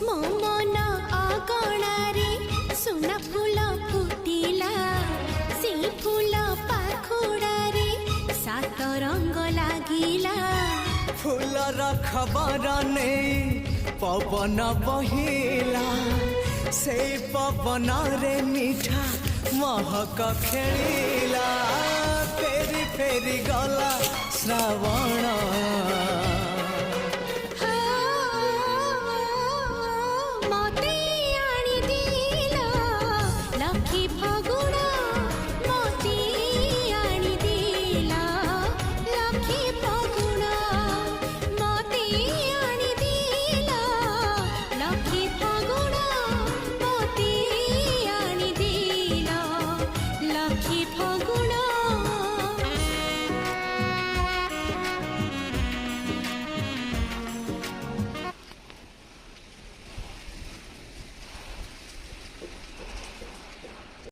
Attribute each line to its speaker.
Speaker 1: मो मन अगणारे सुना फूल फुटिला से फूल पाखुड़ारे सात रंग लागिला
Speaker 2: फूलर खबर नहीं पवन बहिला से पवन रे मीठा महक खेलिला फेरी फेरी गला श्रावण